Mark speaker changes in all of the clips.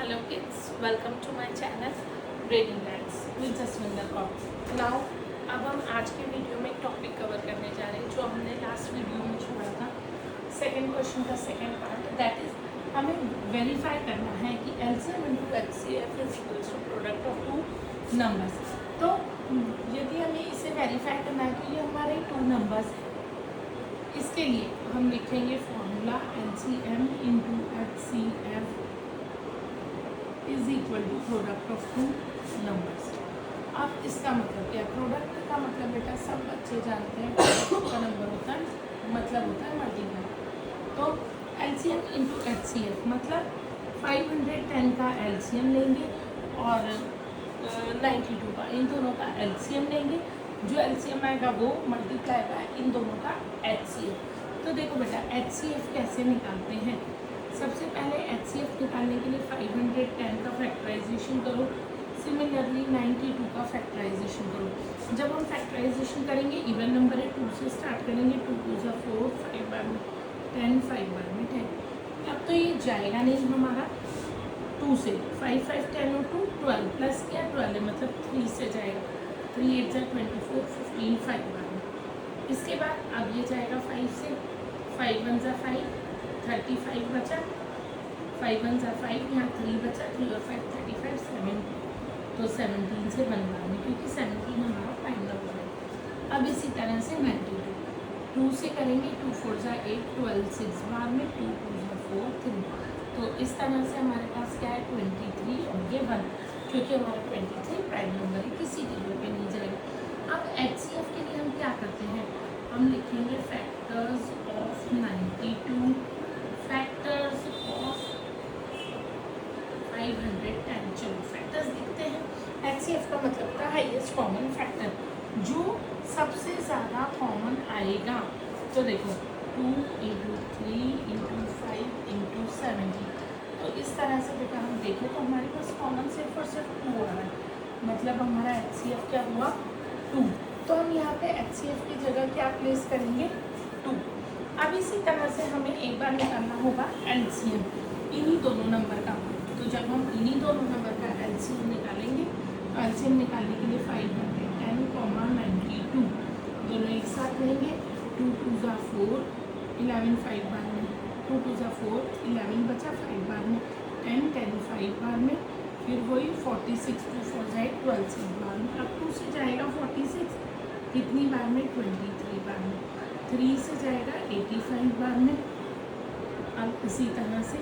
Speaker 1: Hello kids, welcome to my channel Brainy Lands with Jasminder Kaur. Now अब हम आज के वीडियो में एक टॉपिक कवर करने जा रहे हैं जो हमने लास्ट वीडियो में छोड़ा था। सेकंड क्वेश्चन का सेकंड पार्ट, दैट इज हमें वेरीफाई करना है कि LCM into HCF is equals to product of two numbers. तो यदि हमें इसे वेरीफाई करना है तो ये हमारे टू नंबर्स हैं। इसके लिए हम लिखेंगे formula LCM into HCF is equal to product of two numbers. अब इसका मतलब क्या है? प्रोडक्ट का मतलब बेटा सब बच्चे जानते हैं प्रोडक्ट का नंबर होता है, मतलब होता है मल्टीप्लाई। तो LCM इंटू HCF मतलब 510 का LCM लेंगे और 92 का, इन दोनों का LCM लेंगे। जो LCM आएगा वो मल्टीप्लाई बाय इन दोनों का HCF। तो देखो बेटा HCF कैसे निकालते हैं। सबसे पहले HCF निकालने के लिए 510 का फैक्टराइजेशन करो, सिमिलरली 92 का फैक्टराइजेशन करो। जब हम फैक्टराइजेशन करेंगे इवन नंबर है 2 से स्टार्ट करेंगे, 2 2 ज़ा 4, 5 बार में 10, 5 बार में 10। अब तो ये जाएगा नहीं हमारा 2 से, 5 5 10 और 2 12 प्लस क्या 12 है मतलब 3 से जाएगा, 3 8 ज़ा 24, 15 5 बार में। इसके बाद अब ये जाएगा 5 से, 5 1 ज़ा 5, 35 बचा, 5 1 ज़ा 5, यहाँ 3 बचा, 3 और 5 35, 7, तो 17 से 1 बार में, क्योंकि 17 हमारा प्राइम नंबर है। अब इसी तरह से 92 2 से करेंगे, 2 4 ज़ा 8, 12 6 बार में, 2 2 ज़ा 4, 3। तो इस तरह से हमारे पास क्या है 23 और ये 1, क्योंकि हमारा 23 प्राइम नंबर है, किसी जगह पे नहीं जाएगा। अब HCF के लिए हम क्या करते हैं, हम लिखेंगे फैक्टर्स ऑफ 92, फैक्टर्स ऑफ 510। चलो फैक्टर्स लिखते हैं। HCF का मतलब था हाईएस्ट कॉमन फैक्टर, जो सबसे ज़्यादा कॉमन आएगा। तो देखो 2 इंटू 3 इंटू 5 इंटू 70। तो इस तरह से बेटा हम देखें तो हमारे पास कॉमन सिर्फ और सिर्फ 2 आ रहा है, मतलब हमारा HCF क्या हुआ 2। तो हम यहाँ पे HCF की जगह क्या प्लेस करेंगे 2। अब इसी तरह से हमें एक बार निकालना होगा LCM इन्हीं दोनों नंबर का। तो जब हम इन्हीं दोनों नंबर का LCM निकालेंगे तो LCM निकालने के लिए 510, 92 दोनों एक साथ लेंगे, 2 2 ज़ा 4, 11 5 बार में, 2 2 ज़ा 4, 11 बचा 5 बार में, 10 10 5 बार में, फिर वही 46 2 4 ज़ा 8, 12 6 बार में। अब 2 से जाएगा 46 कितनी बार में 23 बार में, 3 से जाएगा 85 बार में। अब इसी तरह से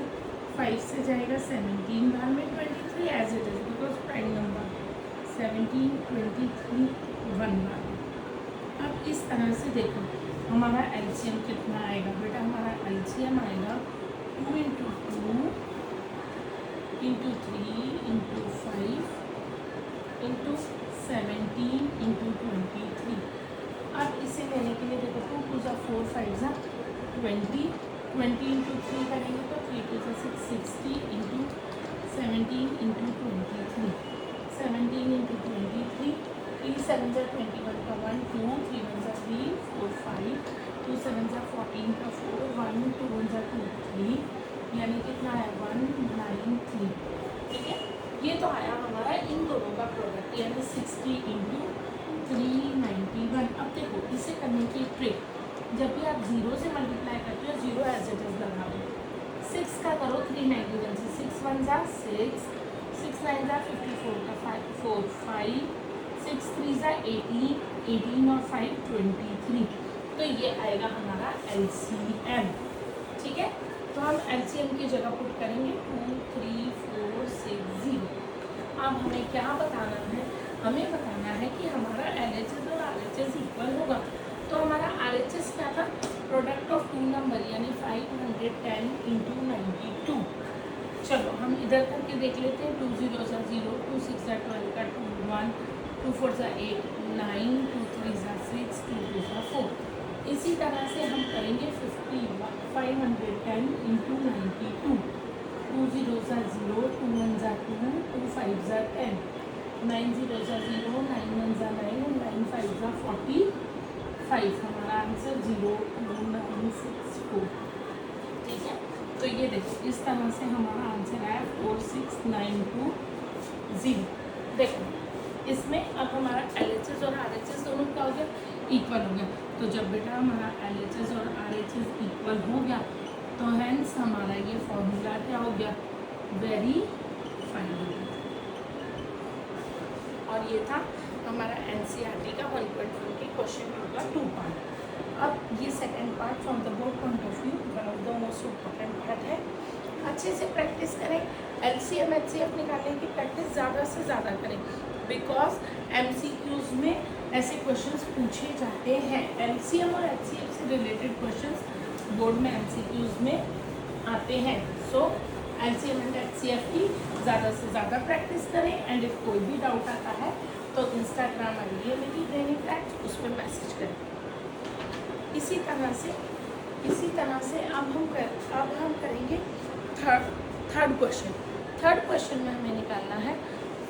Speaker 1: 5 से जाएगा 17 बार में, 23 as it is because prime number 17 23 1 बार में। अब इस तरह से देखो हमारा LCM कितना आएगा बेटा, हमारा LCM आएगा 2 into 2 into 3 into 5 into 17 into 23। अब इसे लेने के लिए देखो 2 2 ज़ा 4, 5 ज़ा 20, 20 इंटू 3 करेंगे तो 3 2 ज़ा 6, 60 इंटू 17 इंटू 23, 17 इंटू 23, 3 7 ज़ा 21 का 1 2, 3 1 ज़ा 3 4 5, 2 7 ज़ा 14 का 4 1, 2 1 ज़ा 2 3, यानी कितना है 1 9 3। ठीक है, ये तो आया हमारा इन दोनों का प्रोडक्ट, यानी 60 इंटू 391। अब देखो इसे करने की ट्रिक, जब भी आप 0 से मल्टीप्लाई करते हो 0 एज इट इज लगा दो, 6 का करो 391 से, 6 1 ज़ा 6, 6 9 ज़ा 54 का 5 4 5, 6 3 ज़ा 18, 18 और 5 23। तो ये आएगा हमारा LCM। ठीक है, तो हम LCM की जगह पुट करेंगे 2 3 4 6 0। अब हमें क्या बताना है, हमें बताना है कि हमारा LHS और RHS इक्वल होगा। तो हमारा RHS क्या था, प्रोडक्ट ऑफ टू नंबर, यानी 510 इंटू 92। चलो हम इधर करके देख लेते हैं, 2 0 ज़ा 0, 2 6 ज़ा 12 का 2 1, 2 4 ज़ा 8 9, 2 3 ज़ा 6, 2 2 ज़ा 4। इसी तरह से हम करेंगे 510 इंटू 92, 2 0 ज़ा 0, 2 1 ज़ा 2, 2 5 ज़ा 10, 9 0 ज़ा 0, 9 1 ज़ा 9 और 9 5 ज़ा 45। हमारा आंसर 0 2 9 6 4। ठीक है, तो ये देखो इस तरह से हमारा आंसर आया 4 6 920। देखो इसमें अब हमारा LHS और RHS दोनों क्या हो गया, इक्वल हो गया। तो जब बेटा हमारा LHS और RHS इक्वल हो गया तो हैंस हमारा ये फॉर्मूला क्या हो गया, वेरीफाइड। और ये था हमारा NCERT का 1.1 के क्वेश्चन का 2 पार्ट। अब ये second part from the board point of view one of the most important part है। अच्छे से प्रैक्टिस करें, LCM HCF निकालने की प्रैक्टिस ज़्यादा से ज़्यादा करें, बिकॉज MCQs में ऐसे क्वेश्चंस पूछे जाते हैं। LCM और HCF से रिलेटेड क्वेश्चंस बोर्ड में MCQs में आते हैं। सो LCM एंड HCF की ज़्यादा से ज़्यादा प्रैक्टिस करें। एंड इफ कोई भी डाउट आता है तो इंस्टाग्राम आई है मेरी ट्रेनिंग क्लास, उस पर मैसेज करें। इसी तरह से अब हम करेंगे थर्ड क्वेश्चन। थर्ड क्वेश्चन में हमें निकालना है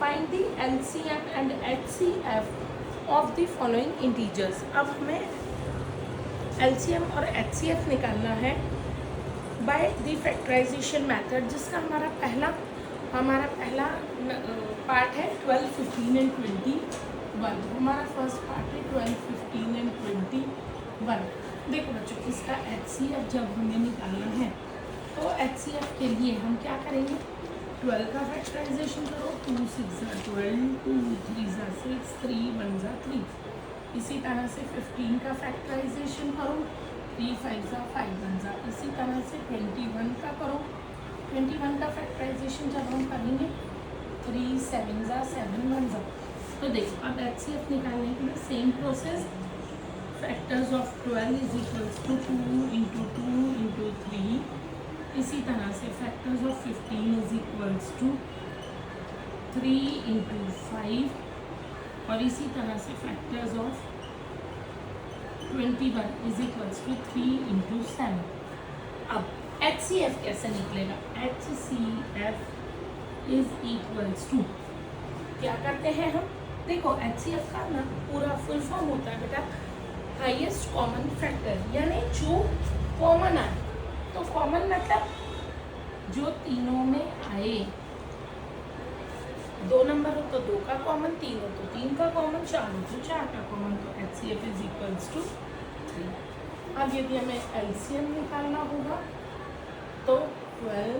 Speaker 1: find the LCM and HCF of the following integers. अब हमें LCM और HCF निकालना है बाय द फैक्टराइजेशन मेथड, जिसका हमारा पहला पार्ट है 12, 15 एंड 21। हमारा फर्स्ट पार्ट है 12, 15 एंड 21। देखो बच्चों, इसका HCF जब हमें निकालना है तो HCF के लिए हम क्या करेंगे, 12 का फैक्टराइजेशन करो, 2 6 12, 2 3 6, 3 1 3। इसी तरह से 15 का फैक्टराइजेशन करो, 3 5 5 1। इसी तरह से 21 का करो, 21 का फैक्टराइजेशन जब हम करेंगे 3 7 7 1। तो देखो अब HCF निकालने के लिए same process, factors of 12 is equals to 2 into 2 into 3। इसी तरह से factors of 15 is equals to 3 into 5। और इसी तरह से factors of 21 is equals to 3 into 7। अब HCF कैसे निकलेगा, HCF इज इक्वल्स टू, क्या करते हैं हम, देखो HCF का ना पूरा फुल फॉर्म होता है बेटा हाईएस्ट कॉमन फैक्टर, यानी जो कॉमन आए। तो कॉमन मतलब जो तीनों में आए, 2 नंबर हो तो 2 का कॉमन, 3 हो तो 3 का कॉमन, 4 हो तो 4 का कॉमन। तो HCF इज इक्वल्स टू 3। अब यदि हमें LCM निकालना होगा तो 12,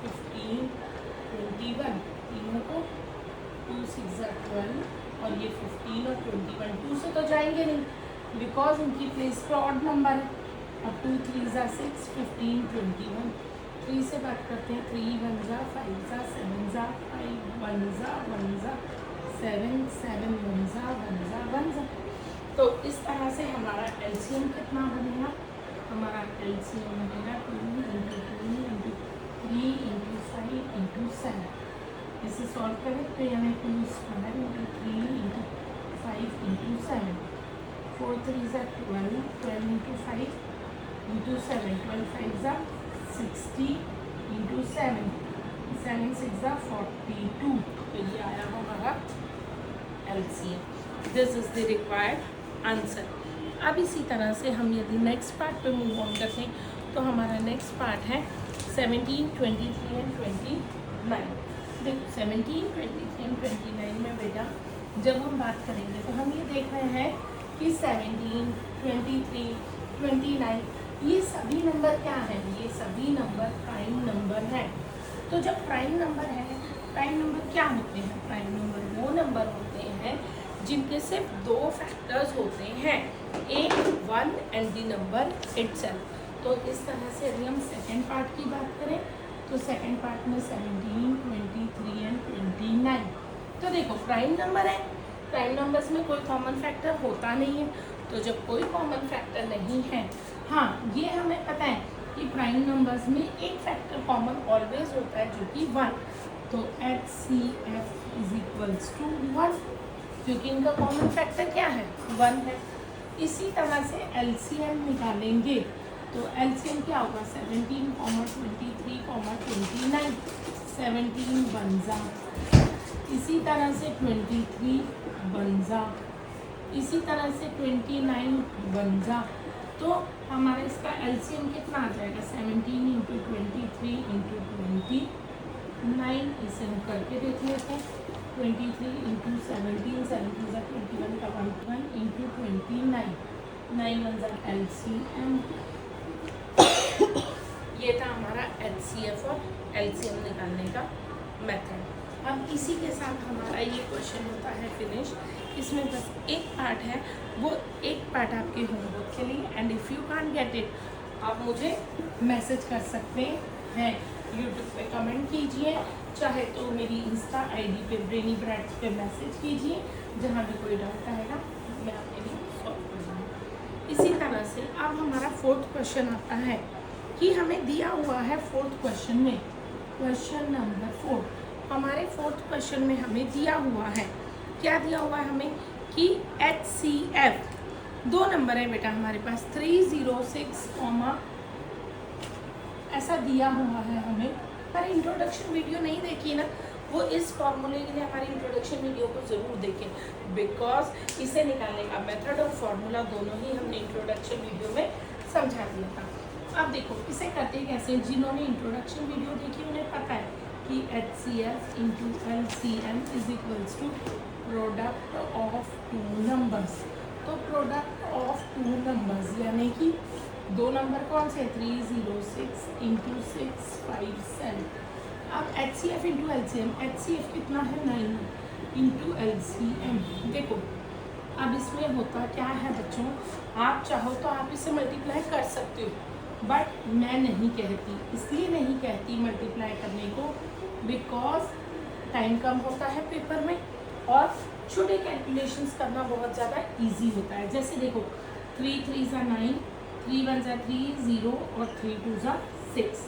Speaker 1: 15, 21, तीनों को 2 6 12 और ये 15 और 21 2 से तो जाएंगे नहीं, बिकॉज उनकी प्लेस पर ऑड नंबर है। अब 2 3 6 15 21, 3 से बात करते हैं, 3 1 5 7 5 1 7 7 1 1। तो इस तरह से हमारा LCM कितना बनेगा, हमारा LCM बनेगा 2 इंटू 2 इंटू 3 इंटू 5 इंटू 7। इसे सॉल्व करें तो यानी 2 square into 3 into 5 into 7, 4 3 12, 12 into 5 into 7, 12 5 60 into 7, 7 6 42। तो ये आया हमारा LCM। This is the required answer. अब इसी तरह से हम यदि नेक्स्ट पार्ट पे मूव ऑन करते हैं तो हमारा नेक्स्ट पार्ट है 17, 23 एंड 29। देखो 17, 23 एंड 29 में बेटा जब हम बात करेंगे तो हम ये देख रहे हैं कि 17, 23, 29 ये सभी नंबर क्या हैं, ये सभी नंबर प्राइम नंबर हैं। तो जब प्राइम नंबर है, प्राइम नंबर क्या होते हैं, प्राइम नंबर वो नंबर होते हैं जिनके सिर्फ 2 फैक्टर्स होते हैं, एक 1 एंड द नंबर इटसेल्फ। तो इस तरह से यदि हम सेकेंड पार्ट की बात करें तो सेकेंड पार्ट में 17, 23 एंड 29। तो देखो प्राइम नंबर है, प्राइम नंबर्स में कोई कॉमन फैक्टर होता नहीं है। तो जब कोई कॉमन फैक्टर नहीं है, हाँ ये हमें पता है कि प्राइम नंबर्स में एक फैक्टर कॉमन ऑलवेज होता है जो कि 1। तो HCF इज इक्वल्स टू 1, क्योंकि इनका कॉमन फैक्टर क्या है, 1 है। इसी तरह से LCM निकालेंगे तो LCM क्या होगा, 17, 23, 29, 17 1 इसी तरह से 23 1, इसी तरह से 29 1। तो हमारा इसका LCM कितना आ जाएगा, 17 इंटू 23 इंटू 29 9 इसे हम करके देख लेते हैं। 23 इंटू 17, 7 टू ज़ा 21 का 1 इंटू 29, 9 1 ज़ा LCM। ये था हमारा HCF और LCM निकालने का मेथड। अब इसी के साथ हमारा ये क्वेश्चन होता है फिनिश। इसमें बस एक पार्ट है, वो एक पार्ट आपके होमवर्क के लिए, and if you can't get it आप मुझे मैसेज कर सकते हैं, यूट्यूब पे कमेंट कीजिए, चाहे तो मेरी इंस्टा आईडी पे ब्रेनी ब्रैट्स पे मैसेज कीजिए, जहाँ भी कोई डाउट आएगा मैं आपके लिए सॉल्व कर दूँगी। इसी तरह से अब हमारा फोर्थ क्वेश्चन आता है कि हमें दिया हुआ है फोर्थ क्वेश्चन में, क्वेश्चन नंबर 4, हमारे फोर्थ क्वेश्चन में हमें दिया हुआ है, क्या दिया हुआ है हमें कि HCF 2 नंबर है बेटा हमारे पास 306, ऐसा दिया हुआ है हमें। हमारी इंट्रोडक्शन वीडियो नहीं देखी ना, वो इस फॉर्मूले के लिए हमारी इंट्रोडक्शन वीडियो को ज़रूर देखें, बिकॉज इसे निकालने का मेथड और फॉर्मूला दोनों ही हमने इंट्रोडक्शन वीडियो में समझा दिया था। अब देखो इसे करते कैसे, जिन्होंने इंट्रोडक्शन वीडियो देखी उन्हें पता है कि HCF into LCM is equals to product of 2 numbers. तो प्रोडक्ट ऑफ 2 नंबर्स यानी कि 2 नंबर कौन से, 306 इंटू 657। अब HCF इंटू LCM, HCF कितना है 9 इंटू LCM। देखो अब इसमें होता क्या है बच्चों, आप चाहो तो आप इसे मल्टीप्लाई कर सकते हो, बट मैं नहीं कहती, इसलिए नहीं कहती मल्टीप्लाई करने को बिकॉज टाइम कम होता है पेपर में और छोटे कैलकुलेशंस करना बहुत ज़्यादा इजी होता है। जैसे देखो 3 3 ज़ा 9, 3 1 ज़ा 3 0 और 3 2 ज़ा 6।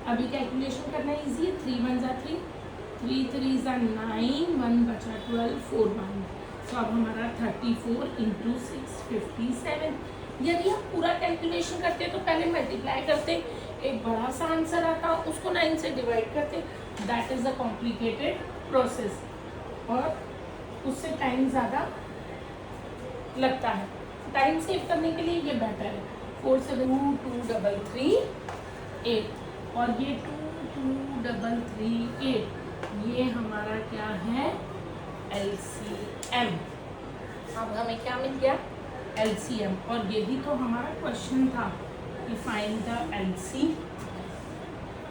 Speaker 1: अभी कैलकुलेशन करना इजी है, 3 1 ज़ा 3, 3 3 ज़ा 9, 1 बचा 12, 4 1। तो अब हमारा 34 इंटू 6 57। यदि आप पूरा कैलकुलेशन करते तो पहले मल्टीप्लाई करते, एक बड़ा सा आंसर आता उसको 9 से डिवाइड करते, that is a complicated process और उससे टाइम ज़्यादा लगता है। टाइम सेव करने के लिए ये बेटर है। 4 7 2 2 3 3 8 और ये 2 2 3 3 8, ये हमारा क्या है LCM। अब हमें क्या मिल गया LCM, और यही तो हमारा क्वेश्चन था कि फाइंड द LC।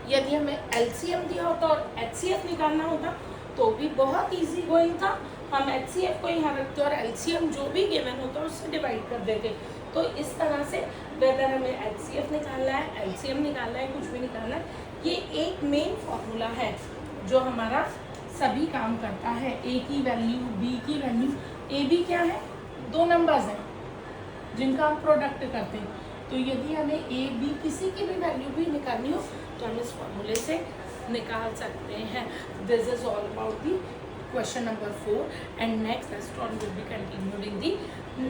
Speaker 1: यदि हमें LCM दिया होता और HCF निकालना होता तो भी बहुत इजी गोइंग था, हम HCF को यहाँ रखते और LCM जो भी गिवन होता है उससे डिवाइड कर देते। तो इस तरह से वेदर हमें HCF निकालना है, LCM निकालना है, कुछ भी निकालना है, ये एक मेन फॉर्मूला है जो हमारा सभी काम करता है। A की वैल्यू, B की वैल्यू, A B क्या है, 2 नंबर्स हैं जिनका हम प्रोडक्ट करते हैं। तो यदि हमें A B किसी की भी वैल्यू भी निकालनी हो तो हम इस फॉर्मूले से निकाल सकते हैं। This is all about the question number 4 and next lesson will be continued in the